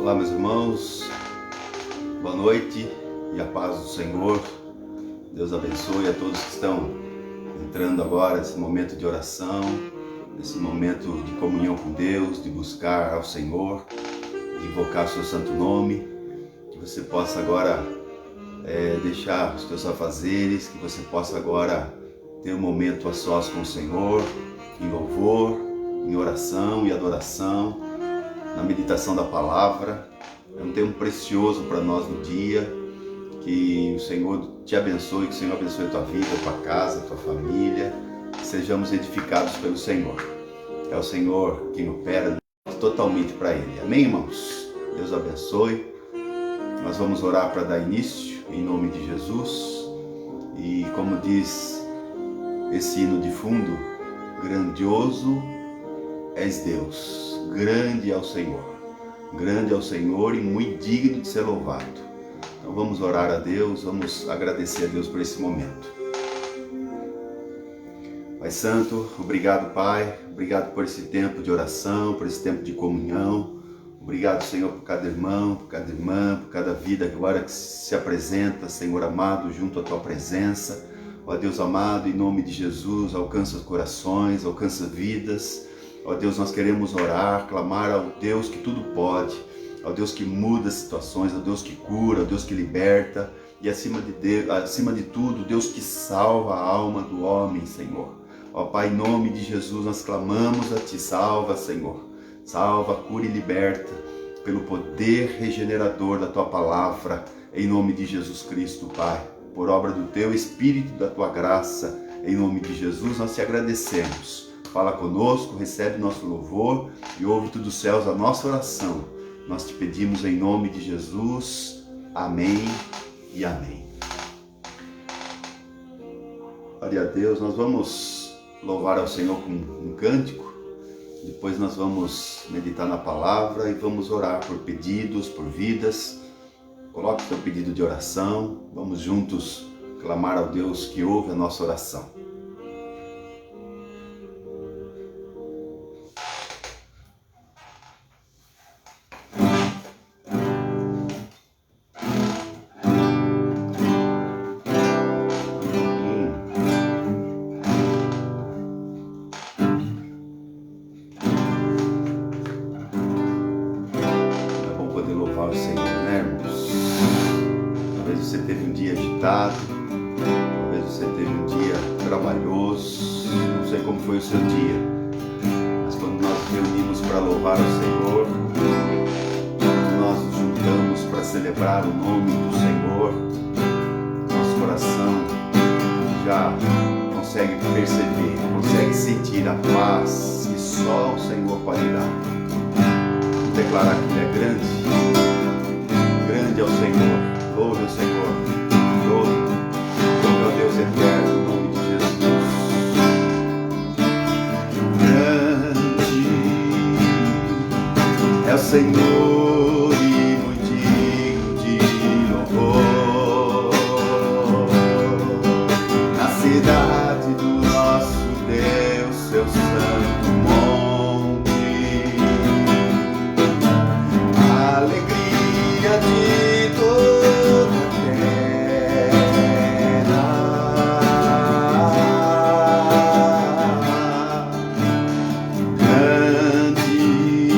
Olá, meus irmãos, boa noite e a paz do Senhor. Deus abençoe a todos que estão entrando agora nesse momento de oração, nesse momento de comunhão com Deus, de buscar ao Senhor, de invocar o seu santo nome. Que você possa agora deixar os teus afazeres, que você possa agora ter um momento a sós com o Senhor, em louvor, em oração e adoração, na meditação da palavra. É um tempo precioso para nós no dia. Que o Senhor te abençoe, que o Senhor abençoe a tua vida, a tua casa, a tua família, que sejamos edificados pelo Senhor. É o Senhor quem opera totalmente para Ele. Amém, irmãos? Deus abençoe. Nós vamos orar para dar início, em nome de Jesus. E como diz esse hino de fundo, grandioso és Deus, grande é o Senhor e muito digno de ser louvado. Então vamos orar a Deus, vamos agradecer a Deus por esse momento. Pai Santo, obrigado, Pai, obrigado por esse tempo de oração, por esse tempo de comunhão. Obrigado, Senhor, por cada irmão, por cada irmã, por cada vida agora que se apresenta, Senhor amado, junto à Tua presença. Ó Deus amado, em nome de Jesus, alcança os corações, alcança vidas. Ó Deus, nós queremos orar, clamar ao Deus que tudo pode, ao Deus que muda situações, ao Deus que cura, ao Deus que liberta e acima de tudo, Deus que salva a alma do homem, Senhor. Ó Pai, em nome de Jesus, nós clamamos a Ti, salva, Senhor, salva, cura e liberta pelo poder regenerador da Tua palavra, em nome de Jesus Cristo, Pai, por obra do Teu Espírito, da Tua graça, em nome de Jesus, nós Te agradecemos. Fala conosco, recebe nosso louvor e ouve tudo dos céus a nossa oração. Nós te pedimos em nome de Jesus. Amém e amém. Glória a Deus. Nós vamos louvar ao Senhor com um cântico. Depois nós vamos meditar na palavra e vamos orar por pedidos, por vidas. Coloque o seu pedido de oração. Vamos juntos clamar ao Deus que ouve a nossa oração. Talvez você teve um dia trabalhoso, não sei como foi o seu dia, mas quando nós nos reunimos para louvar ao Senhor, quando nós nos juntamos para celebrar o nome do Senhor, nosso coração já consegue perceber, consegue sentir a paz que só o Senhor pode dar. Declarar que Ele é grande, grande é o Senhor, louve o Senhor, louve ao Deus eterno, em nome de Jesus. Grande é o Senhor e muito digno de louvor, na cidade do nosso Deus, seu santo monte. Alegria de toda a terra, grande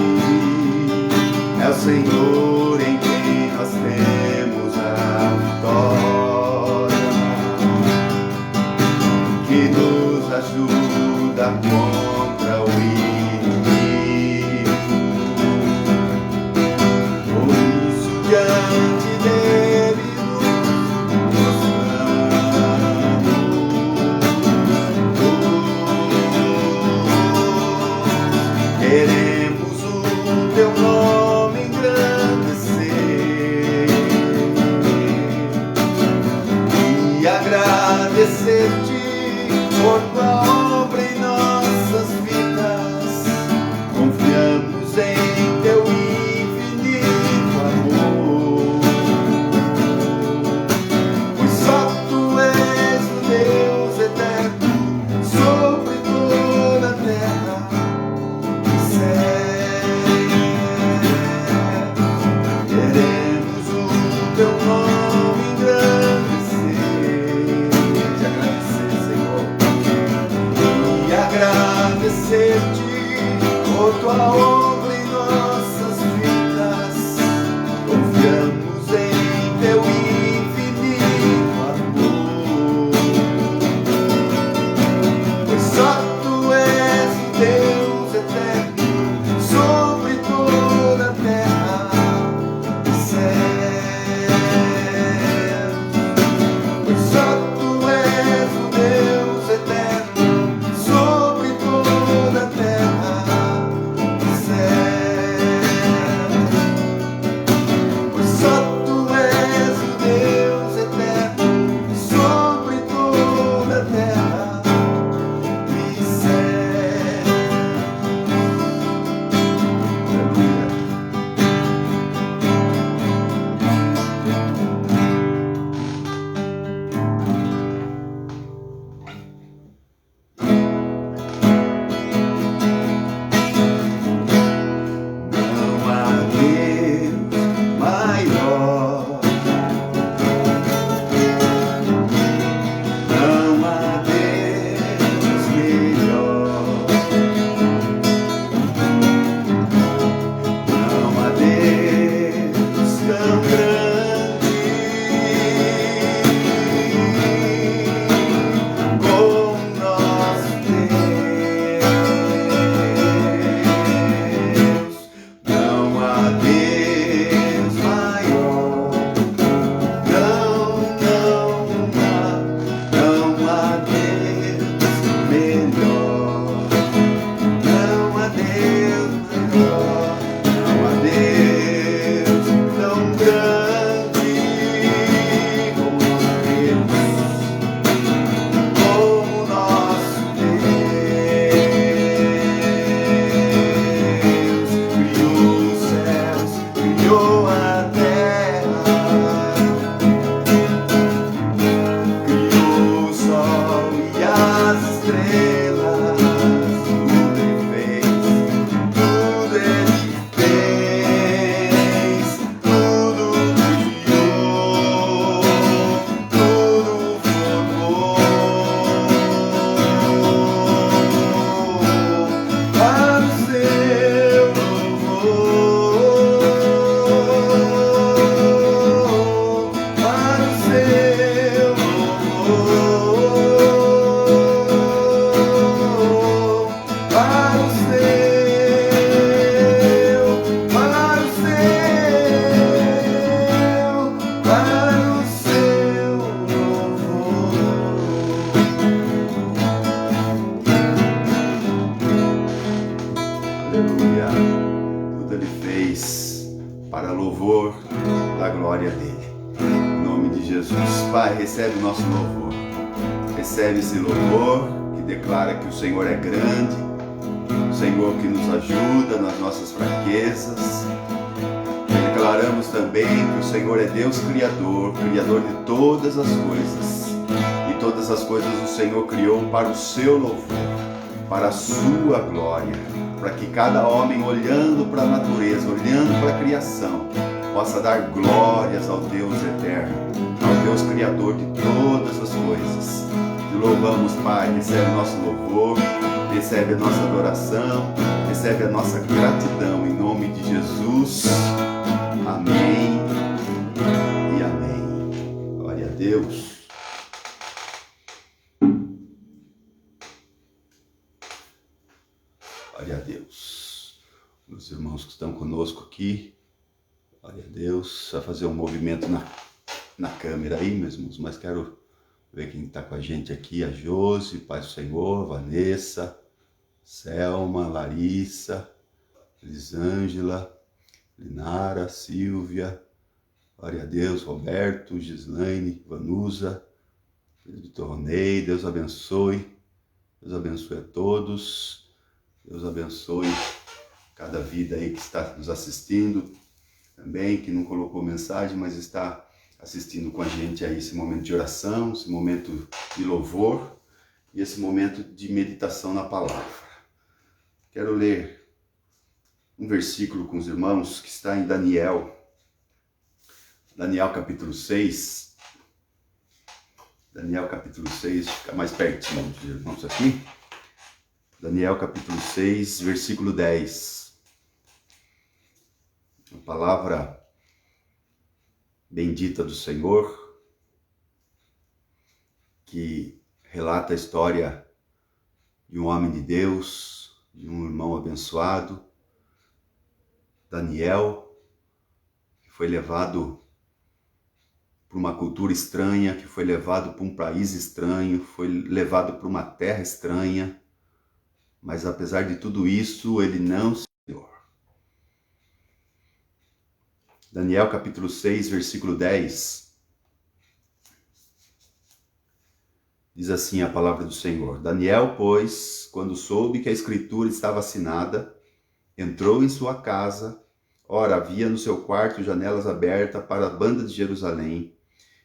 é o Senhor em quem nós temos a vitória, que nos ajuda contra o inimigo. Por isso diante dele nos prostramos. Queremos o teu nome engrandecer e agradecer-te por tua obra em nossas vidas. Confiamos em teu infinito amor, pois só tu és o Deus eterno sobre toda a terra e céu. Queremos o teu nome engrandecer, te agradecer, Senhor, e agradecer-te por tua obra em nossas vidas. Confiamos em teu infinito amor, pois só tu és o Deus eterno sobre toda a terra e céu. Pois só tu és o Deus eterno sobre toda a terra e céu. Pai, recebe o nosso louvor. Recebe esse louvor que declara que o Senhor é grande, o Senhor que nos ajuda nas nossas fraquezas. Declaramos também que o Senhor é Deus Criador, Criador de todas as coisas. E todas as coisas o Senhor criou para o seu louvor, para a sua glória, para que cada homem, olhando para a natureza, olhando para a criação, possa dar glórias ao Deus eterno, ao Deus Criador de todas as coisas. Te louvamos, Pai, recebe o nosso louvor, recebe a nossa adoração, recebe a nossa gratidão, em nome de Jesus. Amém e amém. Glória a Deus. Glória a Deus. Os irmãos que estão conosco aqui, glória a Deus. Vai fazer um movimento na câmera aí, meus irmãos, mas quero ver quem está com a gente aqui. A Josi, Paz do Senhor, Vanessa, Selma, Larissa, Elisângela, Linara, Silvia, glória a Deus, Roberto, Gislaine, Vanusa, Vitor Ronei, Deus abençoe a todos, Deus abençoe cada vida aí que está nos assistindo, também que não colocou mensagem, mas está assistindo com a gente aí esse momento de oração, esse momento de louvor e esse momento de meditação na palavra. Quero ler um versículo com os irmãos que está em Daniel capítulo 6. Daniel capítulo 6, fica mais pertinho dos irmãos aqui. Daniel capítulo 6, versículo 10. A palavra bendita do Senhor, que relata a história de um homem de Deus, de um irmão abençoado, Daniel, que foi levado para uma cultura estranha, que foi levado para um país estranho, foi levado para uma terra estranha, mas apesar de tudo isso, ele não se deu. Daniel capítulo 6, versículo 10, diz assim a palavra do Senhor: Daniel, pois, quando soube que a escritura estava assinada, entrou em sua casa. Ora, havia no seu quarto janelas abertas para a banda de Jerusalém,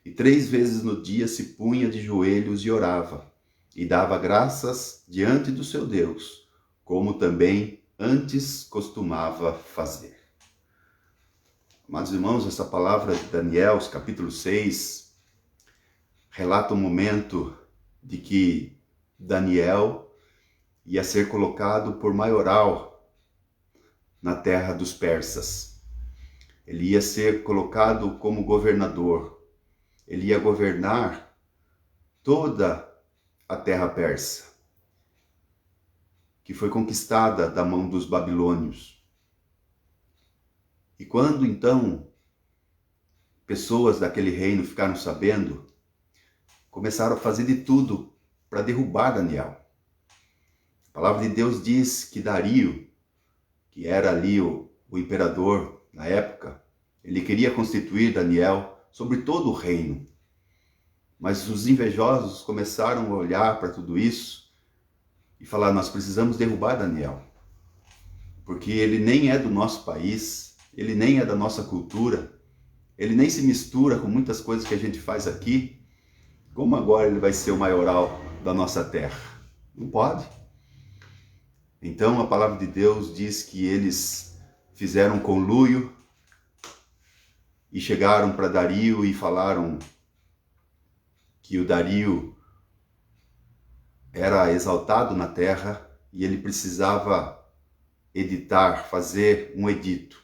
e 3 vezes no dia se punha de joelhos e orava, e dava graças diante do seu Deus, como também antes costumava fazer. Amados irmãos, essa palavra de Daniel, capítulo 6, relata um momento de que Daniel ia ser colocado por maioral na terra dos persas. Ele ia ser colocado como governador. Ele ia governar toda a terra persa, que foi conquistada da mão dos babilônios. E quando então pessoas daquele reino ficaram sabendo, começaram a fazer de tudo para derrubar Daniel. A palavra de Deus diz que Dario, que era ali o imperador na época, ele queria constituir Daniel sobre todo o reino. Mas os invejosos começaram a olhar para tudo isso e falar: nós precisamos derrubar Daniel, porque ele nem é do nosso país, ele nem é da nossa cultura, ele nem se mistura com muitas coisas que a gente faz aqui. Como agora ele vai ser o maioral da nossa terra? Não pode. Então a palavra de Deus diz que eles fizeram conluio e chegaram para Dario e falaram que o Dario era exaltado na terra e ele precisava fazer um edito,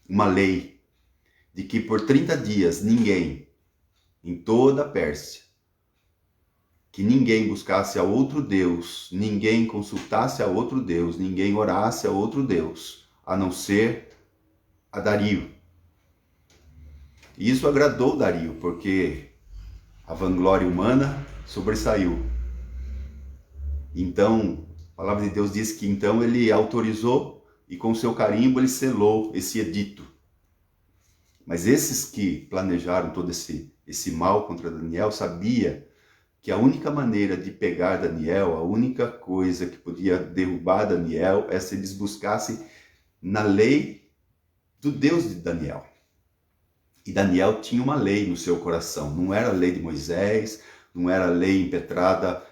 uma lei, de que por 30 dias ninguém, em toda a Pérsia, que ninguém buscasse a outro Deus, ninguém consultasse a outro Deus, ninguém orasse a outro Deus, a não ser a Dario. E isso agradou Dario, porque a vanglória humana sobressaiu. Então, a palavra de Deus diz que então ele autorizou e com seu carimbo ele selou esse edito. Mas esses que planejaram todo esse esse mal contra Daniel, sabia que a única maneira de pegar Daniel, a única coisa que podia derrubar Daniel é se eles buscassem na lei do Deus de Daniel. E Daniel tinha uma lei no seu coração, não era a lei de Moisés, não era a lei impetrada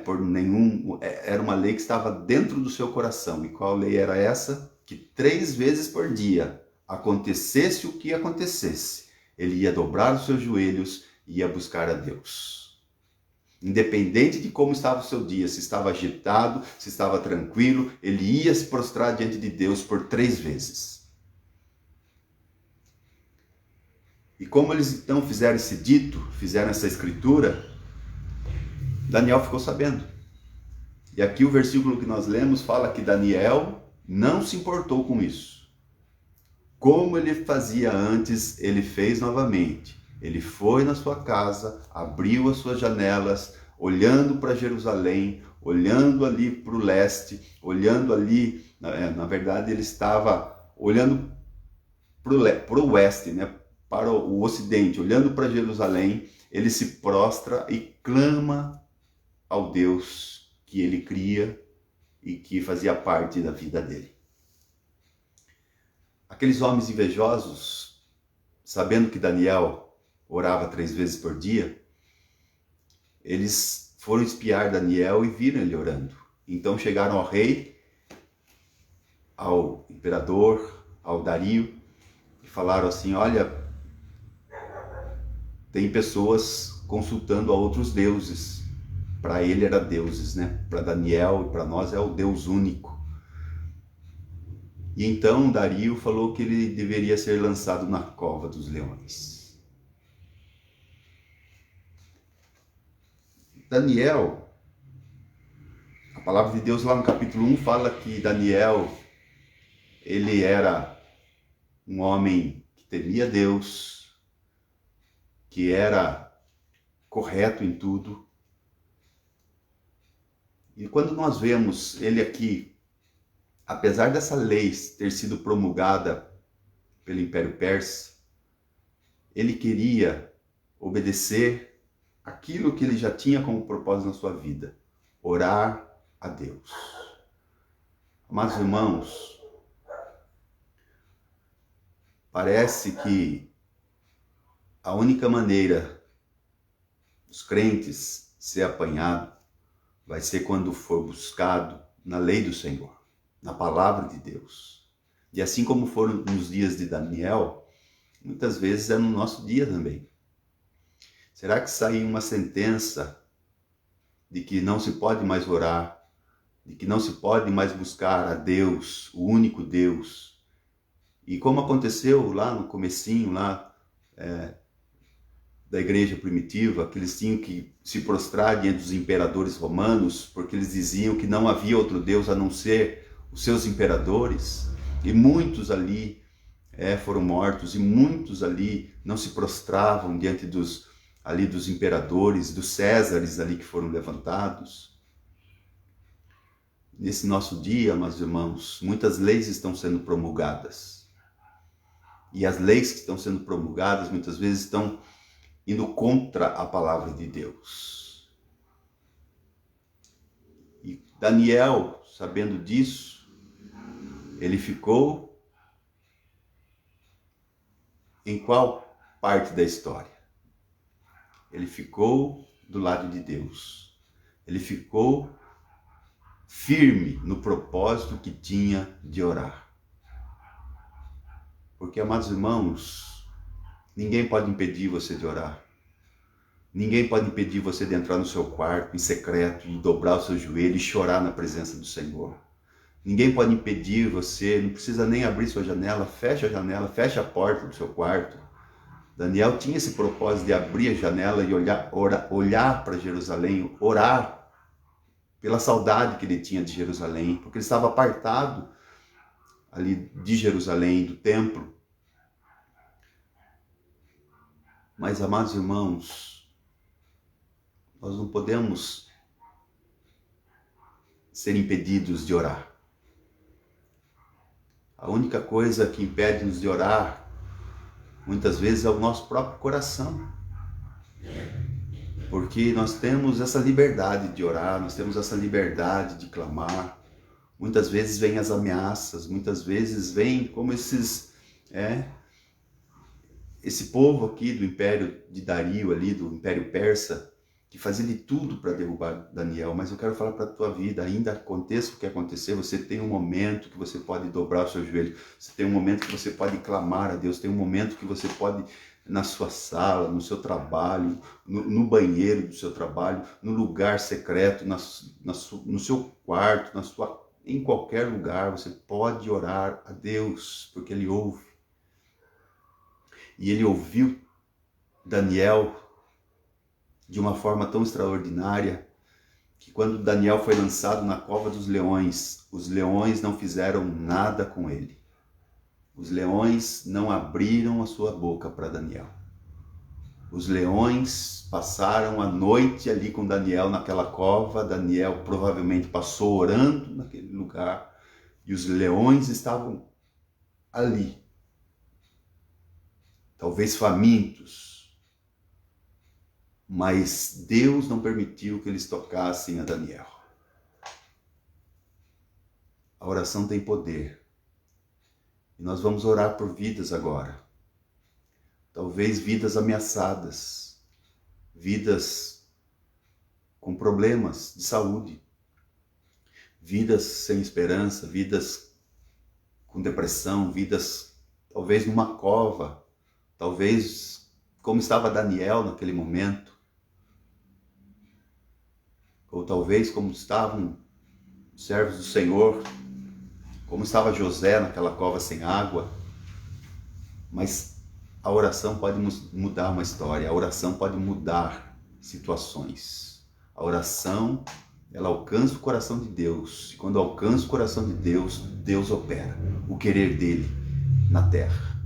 por nenhum, era uma lei que estava dentro do seu coração. E qual lei era essa? Que 3 vezes por dia, acontecesse o que acontecesse, ele ia dobrar os seus joelhos e ia buscar a Deus. Independente de como estava o seu dia, se estava agitado, se estava tranquilo, ele ia se prostrar diante de Deus por 3 vezes. E como eles então fizeram esse dito, fizeram essa escritura, Daniel ficou sabendo. E aqui o versículo que nós lemos fala que Daniel não se importou com isso. Como ele fazia antes, ele fez novamente. Ele foi na sua casa, abriu as suas janelas, olhando para Jerusalém, olhando ali para o leste, olhando ali, na verdade ele estava olhando para o oeste, né? Para o ocidente, olhando para Jerusalém, ele se prostra e clama ao Deus que ele cria e que fazia parte da vida dele. Aqueles homens invejosos, sabendo que Daniel orava 3 vezes por dia, eles foram espiar Daniel e viram ele orando. Então chegaram ao rei, ao imperador, ao Dario, e falaram assim: olha, tem pessoas consultando a outros deuses. Para ele era deuses, né? Para Daniel e para nós é o Deus único. E então Dario falou que ele deveria ser lançado na cova dos leões. Daniel, a palavra de Deus lá no capítulo 1 fala que Daniel, ele era um homem que temia Deus, que era correto em tudo. E quando nós vemos ele aqui, apesar dessa lei ter sido promulgada pelo Império Persa, ele queria obedecer aquilo que ele já tinha como propósito na sua vida: orar a Deus. Amados irmãos, parece que a única maneira dos crentes ser apanhado vai ser quando for buscado na lei do Senhor, na palavra de Deus. E assim como foram nos dias de Daniel, muitas vezes é no nosso dia também. Será que saiu uma sentença de que não se pode mais orar, de que não se pode mais buscar a Deus, o único Deus? E como aconteceu lá no comecinho, da igreja primitiva, que eles tinham que se prostrar diante dos imperadores romanos, porque eles diziam que não havia outro Deus a não ser os seus imperadores, e muitos ali foram mortos, e muitos ali não se prostravam diante dos imperadores, dos césares ali que foram levantados. Nesse nosso dia, meus irmãos, muitas leis estão sendo promulgadas, e as leis que estão sendo promulgadas muitas vezes estão indo contra a palavra de Deus. E Daniel, sabendo disso, ele ficou em qual parte da história? Ele ficou do lado de Deus. Ele ficou firme no propósito que tinha de orar. Porque, amados irmãos, ninguém pode impedir você de orar. Ninguém pode impedir você de entrar no seu quarto em secreto e dobrar o seu joelho e chorar na presença do Senhor. Ninguém pode impedir você, não precisa nem abrir sua janela, fecha a janela, fecha a porta do seu quarto. Daniel tinha esse propósito de abrir a janela e olhar para Jerusalém, orar pela saudade que ele tinha de Jerusalém, porque ele estava apartado ali de Jerusalém, do templo. Mas, amados irmãos, nós não podemos ser impedidos de orar. A única coisa que impede-nos de orar, muitas vezes, é o nosso próprio coração. Porque nós temos essa liberdade de orar, nós temos essa liberdade de clamar. Muitas vezes vêm as ameaças, muitas vezes vem como esse povo aqui do Império de Dario ali, do Império Persa, que fazia de tudo para derrubar Daniel. Mas eu quero falar para a tua vida, ainda aconteça o que acontecer, você tem um momento que você pode dobrar o seu joelho, você tem um momento que você pode clamar a Deus, tem um momento que você pode, na sua sala, no seu trabalho, no banheiro do seu trabalho, no lugar secreto, no seu quarto, em qualquer lugar, você pode orar a Deus, porque Ele ouve. E Ele ouviu Daniel de uma forma tão extraordinária que quando Daniel foi lançado na cova dos leões, os leões não fizeram nada com ele. Os leões não abriram a sua boca para Daniel. Os leões passaram a noite ali com Daniel naquela cova. Daniel provavelmente passou orando naquele lugar e os leões estavam ali, talvez famintos, mas Deus não permitiu que eles tocassem a Daniel. A oração tem poder e nós vamos orar por vidas agora. Talvez vidas ameaçadas, vidas com problemas de saúde, vidas sem esperança, vidas com depressão, vidas talvez numa cova, talvez como estava Daniel naquele momento, ou talvez como estavam os servos do Senhor, como estava José naquela cova sem água. Mas a oração pode mudar uma história, a oração pode mudar situações. A oração, ela alcança o coração de Deus. E quando alcança o coração de Deus, Deus opera o querer dele na terra.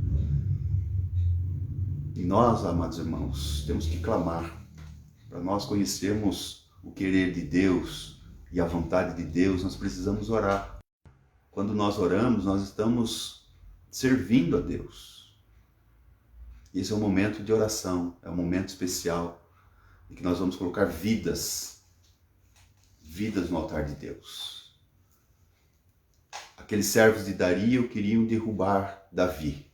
E nós, amados irmãos, temos que clamar para nós conhecermos o querer de Deus e a vontade de Deus. Nós precisamos orar. Quando nós oramos, nós estamos servindo a Deus. Esse é um momento de oração, é um momento especial em que nós vamos colocar vidas no altar de Deus. Aqueles servos de Dario queriam derrubar Davi,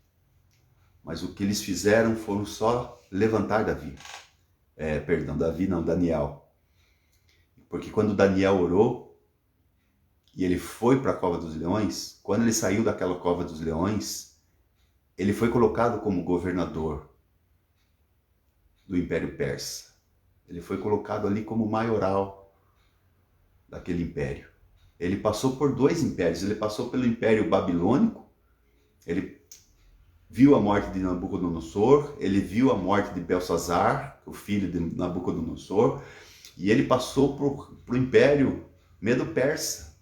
mas o que eles fizeram foram só levantar Davi. Daniel. Porque quando Daniel orou e ele foi para a cova dos leões, quando ele saiu daquela cova dos leões, ele foi colocado como governador do Império Persa. Ele foi colocado ali como maioral daquele império. Ele passou por dois impérios. Ele passou pelo Império Babilônico. Ele viu a morte de Nabucodonosor. Ele viu a morte de Belsazar, o filho de Nabucodonosor. E ele passou para o Império Medo-Persa.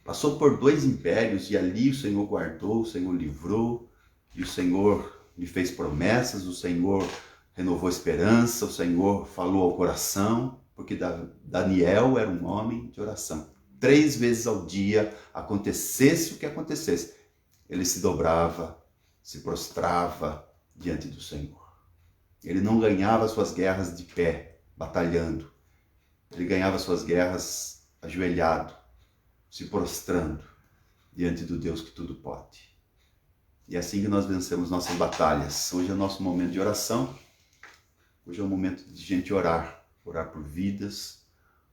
Passou por dois impérios e ali o Senhor guardou, o Senhor livrou, e o Senhor lhe fez promessas, o Senhor renovou a esperança, o Senhor falou ao coração, porque Daniel era um homem de oração. 3 vezes ao dia, acontecesse o que acontecesse, ele se dobrava, se prostrava diante do Senhor. Ele não ganhava suas guerras de pé, batalhando. Ele ganhava suas guerras ajoelhado, se prostrando diante do Deus que tudo pode. E é assim que nós vencemos nossas batalhas. Hoje é o nosso momento de oração. Hoje é o momento de gente orar por vidas,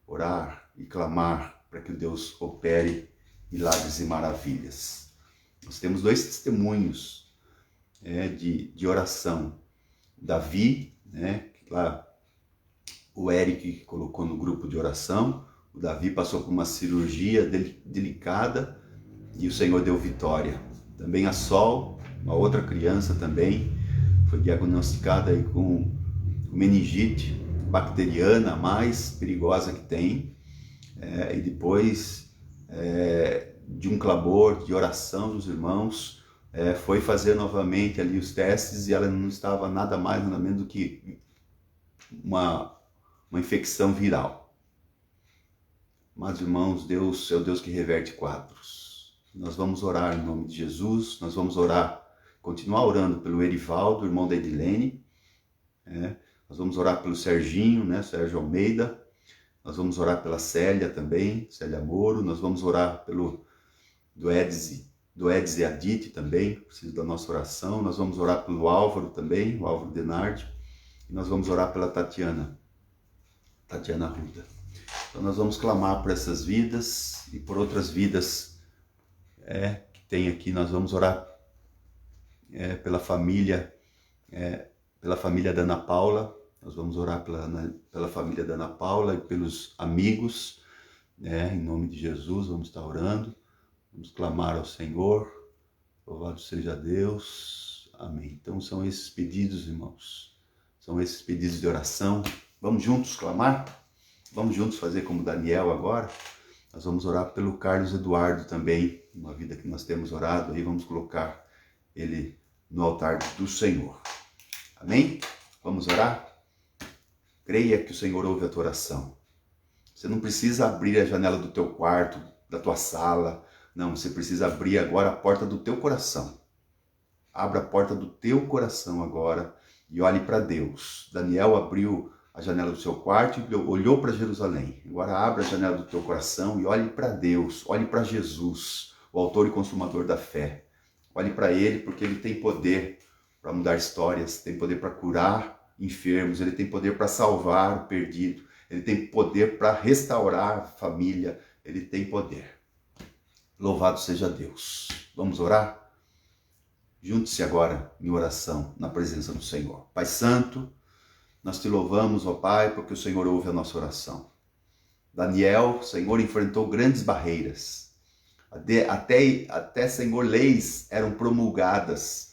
orar e clamar para que Deus opere milagres e maravilhas. Nós temos 2 testemunhos de oração. Davi, lá o Eric colocou no grupo de oração. O Davi passou por uma cirurgia delicada e o Senhor deu vitória. Também a Sol, uma outra criança também, foi diagnosticada aí com meningite bacteriana, a mais perigosa que tem. E depois de um clamor, de oração dos irmãos, foi fazer novamente ali os testes e ela não estava nada mais, nada menos do que uma infecção viral. Mas, irmãos, Deus é o Deus que reverte quadros. Nós vamos orar em nome de Jesus, nós vamos orar, continuar orando pelo Erivaldo, irmão da Edilene, Nós vamos orar pelo Serginho, né? Sérgio Almeida. Nós vamos orar pela Célia também, Célia Moro. Nós vamos orar pelo do Edson e Adite também, precisa da nossa oração. Nós vamos orar pelo Álvaro também, o Álvaro Denardi. E nós vamos orar pela Tatiana Ruda. Então nós vamos clamar por essas vidas e por outras vidas que tem aqui. Nós vamos orar pela família da Ana Paula. Nós vamos orar pela família da Ana Paula e pelos amigos, em nome de Jesus. Vamos estar orando, vamos clamar ao Senhor. Louvado seja Deus. Amém. Então são esses pedidos, irmãos. São esses pedidos de oração. Vamos juntos clamar? Vamos juntos fazer como Daniel agora? Nós vamos orar pelo Carlos Eduardo também, uma vida que nós temos orado, aí vamos colocar ele no altar do Senhor. Amém? Vamos orar? Creia que o Senhor ouve a tua oração. Você não precisa abrir a janela do teu quarto, da tua sala. Não, você precisa abrir agora a porta do teu coração. Abra a porta do teu coração agora e olhe para Deus. Daniel abriu a janela do seu quarto e olhou para Jerusalém. Agora abra a janela do teu coração e olhe para Deus. Olhe para Jesus, o autor e consumador da fé. Olhe para Ele, porque Ele tem poder para mudar histórias, tem poder para curar enfermos, Ele tem poder para salvar o perdido, Ele tem poder para restaurar a família, Ele tem poder. Louvado seja Deus. Vamos orar? Junte-se agora em oração na presença do Senhor. Pai Santo, nós te louvamos, ó Pai, porque o Senhor ouve a nossa oração. Daniel, Senhor, enfrentou grandes barreiras. Até, Senhor, leis eram promulgadas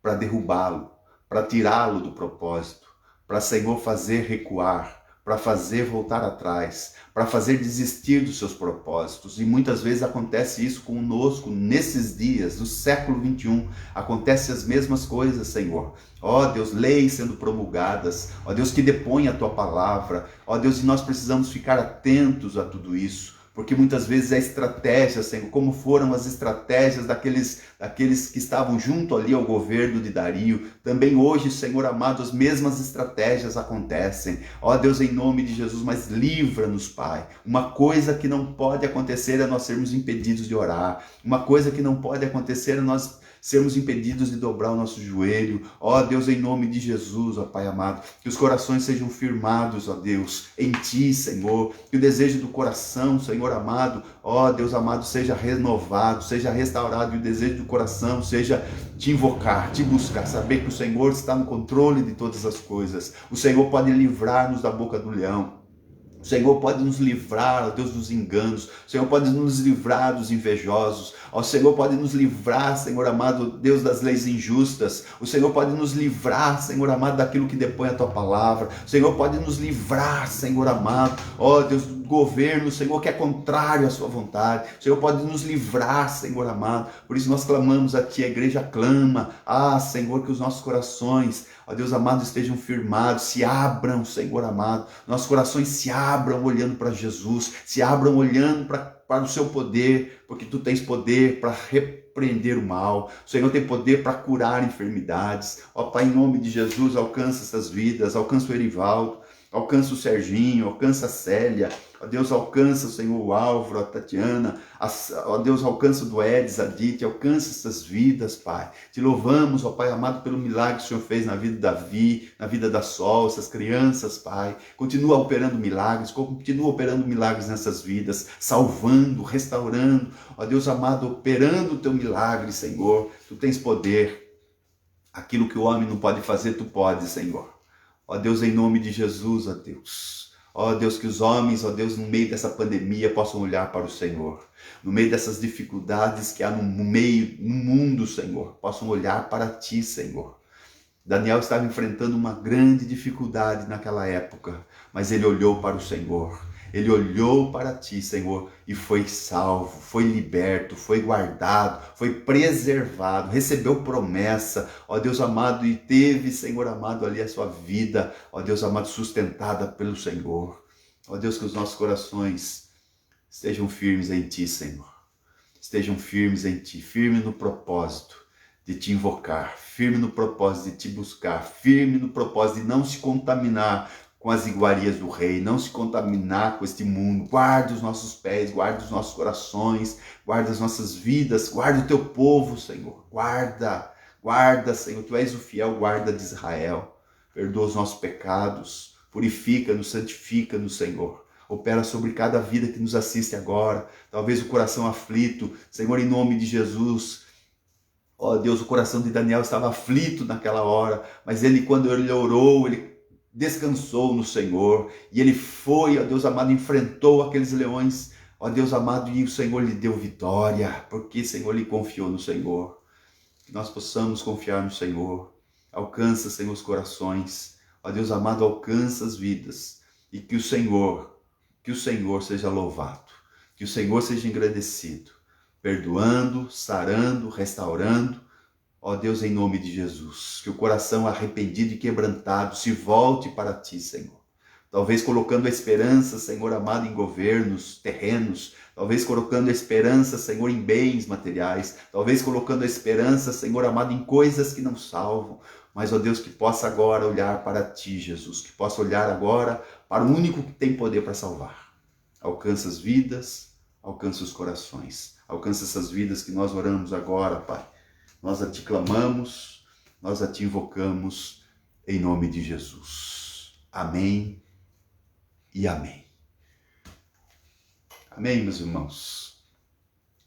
para derrubá-lo, para tirá-lo do propósito, para, Senhor, fazer recuar, para fazer voltar atrás, para fazer desistir dos seus propósitos. E muitas vezes acontece isso conosco nesses dias do século 21. Acontece as mesmas coisas, Senhor. Ó Deus, leis sendo promulgadas, ó Deus, que depõe a tua palavra, ó Deus, e nós precisamos ficar atentos a tudo isso. Porque muitas vezes a estratégia, Senhor, como foram as estratégias daqueles que estavam junto ali ao governo de Dario, também hoje, Senhor amado, as mesmas estratégias acontecem. Ó Deus, em nome de Jesus, mas livra-nos, Pai. Uma coisa que não pode acontecer é nós sermos impedidos de orar. Uma coisa que não pode acontecer é nós sermos impedidos de dobrar o nosso joelho. Ó Deus, em nome de Jesus, ó Pai amado, que os corações sejam firmados, ó Deus, em Ti, Senhor, que o desejo do coração, Senhor amado, ó Deus amado, seja renovado, seja restaurado, e o desejo do coração seja te invocar, te buscar, saber que o Senhor está no controle de todas as coisas. O Senhor pode livrar-nos da boca do leão. O Senhor pode nos livrar, ó Deus, dos enganos. O Senhor pode nos livrar dos invejosos. O Senhor pode nos livrar, Senhor amado, Deus, das leis injustas. O Senhor pode nos livrar, Senhor amado, daquilo que depõe a tua palavra. O Senhor pode nos livrar, Senhor amado, ó Deus, do governo, Senhor, que é contrário à sua vontade. O Senhor pode nos livrar, Senhor amado. Por isso nós clamamos a Ti, a igreja clama. Ah, Senhor, que os nossos corações, ó Deus amado, estejam firmados, se abram, Senhor amado. Nossos corações se abram olhando para Jesus, se abram olhando para o seu poder, porque Tu tens poder para repreender o mal. O Senhor tem poder para curar enfermidades. Ó Pai, em nome de Jesus, alcança essas vidas, alcança o Erivaldo, alcança o Serginho, alcança a Célia. Ó Deus, alcança, Senhor, o Álvaro, a Tatiana. Ó Deus, alcança o do Edson, a Dite, alcança essas vidas, Pai. Te louvamos, ó Pai amado, pelo milagre que o Senhor fez na vida de Davi, na vida da Sol, essas crianças, Pai. Continua operando milagres nessas vidas, salvando, restaurando. Ó Deus amado, operando o Teu milagre, Senhor. Tu tens poder. Aquilo que o homem não pode fazer, Tu podes, Senhor. Ó Deus, em nome de Jesus, ó Deus. Ó Deus, que os homens, ó Deus, no meio dessa pandemia possam olhar para o Senhor. No meio dessas dificuldades que há no mundo, Senhor, possam olhar para Ti, Senhor. Daniel estava enfrentando uma grande dificuldade naquela época, mas ele olhou para o Senhor. Ele olhou para Ti, Senhor, e foi salvo, foi liberto, foi guardado, foi preservado, recebeu promessa, ó Deus amado, e teve, Senhor amado, ali a sua vida, ó Deus amado, sustentada pelo Senhor. Ó Deus, que os nossos corações estejam firmes em Ti, Senhor. Estejam firmes em Ti, firmes no propósito de te invocar, firme no propósito de te buscar, firme no propósito de não se contaminar com as iguarias do rei, não se contaminar com este mundo. Guarda os nossos pés, guarda os nossos corações, guarda as nossas vidas, guarda o teu povo, Senhor. Guarda, guarda, Senhor. Tu és o fiel guarda de Israel. Perdoa os nossos pecados, purifica-nos, santifica-nos, Senhor. Opera sobre cada vida que nos assiste agora. Talvez o coração aflito, Senhor, em nome de Jesus. Ó Deus, o coração de Daniel estava aflito naquela hora, mas quando ele orou, ele descansou no Senhor, e ele foi, ó Deus amado, enfrentou aqueles leões, ó Deus amado, e o Senhor lhe deu vitória, porque o Senhor lhe confiou no Senhor. Que nós possamos confiar no Senhor. Alcança, Senhor, os corações, ó Deus amado, alcança as vidas, e que o Senhor seja louvado, que o Senhor seja engrandecido, perdoando, sarando, restaurando, ó Deus, em nome de Jesus, que o coração arrependido e quebrantado se volte para ti, Senhor. Talvez colocando a esperança, Senhor amado, em governos, terrenos, talvez colocando a esperança, Senhor, em bens materiais, talvez colocando a esperança, Senhor amado, em coisas que não salvam, mas, ó Deus, que possa agora olhar para ti, Jesus, que possa olhar agora para o único que tem poder para salvar. Alcança as vidas, alcança os corações, alcança essas vidas que nós oramos agora, Pai. Nós a te clamamos, nós a te invocamos, em nome de Jesus. Amém e amém. Amém, meus irmãos.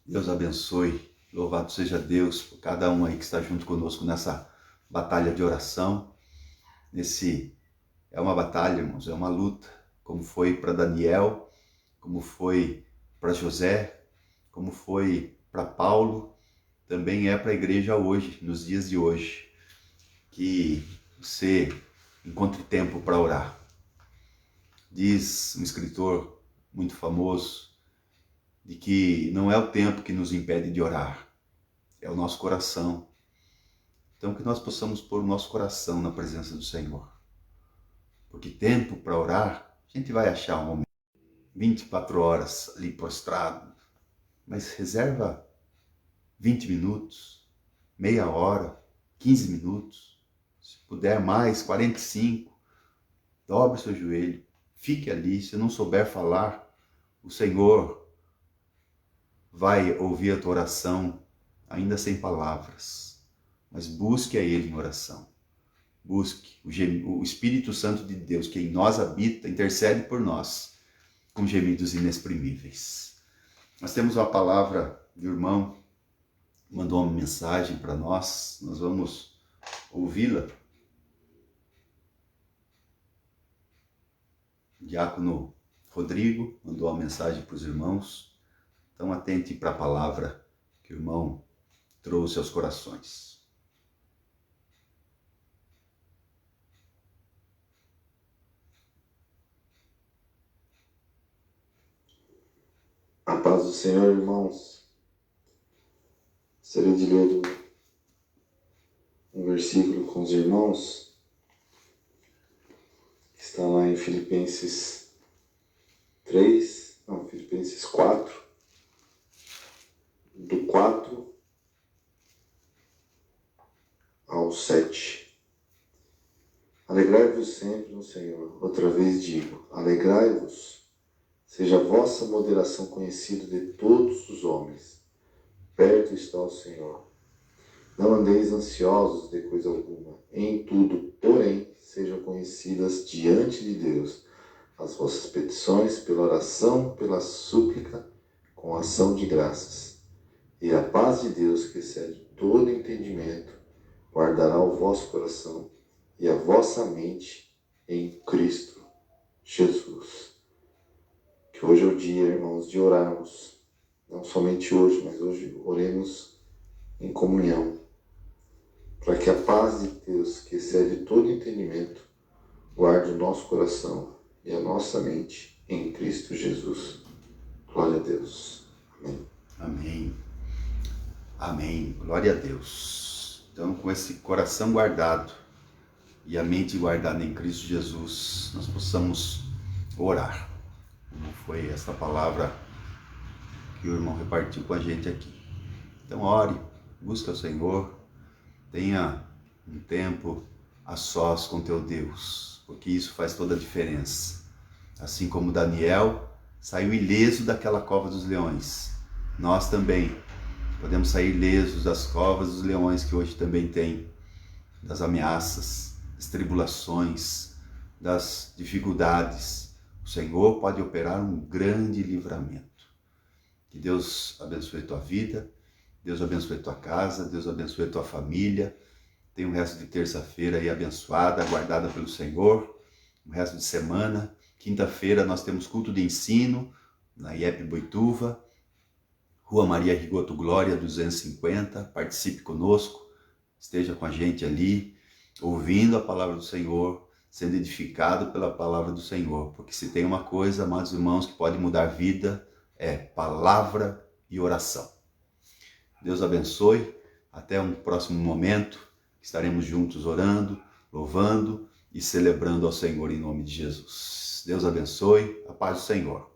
Deus abençoe, louvado seja Deus por cada um aí que está junto conosco nessa batalha de oração. É uma batalha, irmãos, é uma luta, como foi para Daniel, como foi para José, como foi para Paulo, também é para a igreja hoje, nos dias de hoje, que você encontre tempo para orar. Diz um escritor muito famoso, de que não é o tempo que nos impede de orar, é o nosso coração. Então que nós possamos pôr o nosso coração na presença do Senhor. Porque tempo para orar, a gente vai achar um momento, 24 horas ali prostrado, mas reserva 20 minutos, meia hora, 15 minutos, se puder mais, 45, dobre o seu joelho, fique ali. Se não souber falar, o Senhor vai ouvir a tua oração, ainda sem palavras, mas busque a Ele em oração. Busque o Espírito Santo de Deus, que em nós habita, intercede por nós, com gemidos inexprimíveis. Nós temos uma palavra do irmão, mandou uma mensagem para nós vamos ouvi-la. O diácono Rodrigo mandou uma mensagem para os irmãos, então atente para a palavra que o irmão trouxe aos corações. A paz do Senhor, irmãos. Gostaria de ler um versículo com os irmãos, que está lá em Filipenses 4, do 4 ao 7. Alegrai-vos sempre no Senhor. Outra vez digo, alegrai-vos. Seja a vossa moderação conhecida de todos os homens. Perto está o Senhor. Não andeis ansiosos de coisa alguma. Em tudo, porém, sejam conhecidas diante de Deus as vossas petições pela oração, pela súplica, com ação de graças. E a paz de Deus, que excede todo entendimento, guardará o vosso coração e a vossa mente em Cristo Jesus. Que hoje é o dia, irmãos, de orarmos. Não somente hoje, mas hoje oremos em comunhão. Para que a paz de Deus, que excede todo entendimento, guarde o nosso coração e a nossa mente em Cristo Jesus. Glória a Deus. Amém. Amém. Amém. Glória a Deus. Então, com esse coração guardado e a mente guardada em Cristo Jesus, nós possamos orar. Como foi essa palavra que o irmão repartiu com a gente aqui. Então, ore, busque o Senhor, Tenha um tempo a sós com teu Deus, porque isso faz toda a diferença. Assim como Daniel saiu ileso daquela cova dos leões, nós também podemos sair ilesos das covas dos leões que hoje também tem, das ameaças, das tribulações, das dificuldades. O Senhor pode operar um grande livramento. Que Deus abençoe tua vida, Deus abençoe tua casa, Deus abençoe tua família. Tenha um resto de terça-feira aí abençoada, guardada pelo Senhor, um resto de semana. Quinta-feira nós temos culto de ensino na IEP Boituva, Rua Maria Rigoto Glória 250. Participe conosco, esteja com a gente ali, ouvindo a palavra do Senhor, sendo edificado pela palavra do Senhor. Porque se tem uma coisa, amados irmãos, que pode mudar a vida, é palavra e oração. Deus abençoe. Até um próximo momento. Estaremos juntos orando, louvando e celebrando ao Senhor em nome de Jesus. Deus abençoe. A paz do Senhor.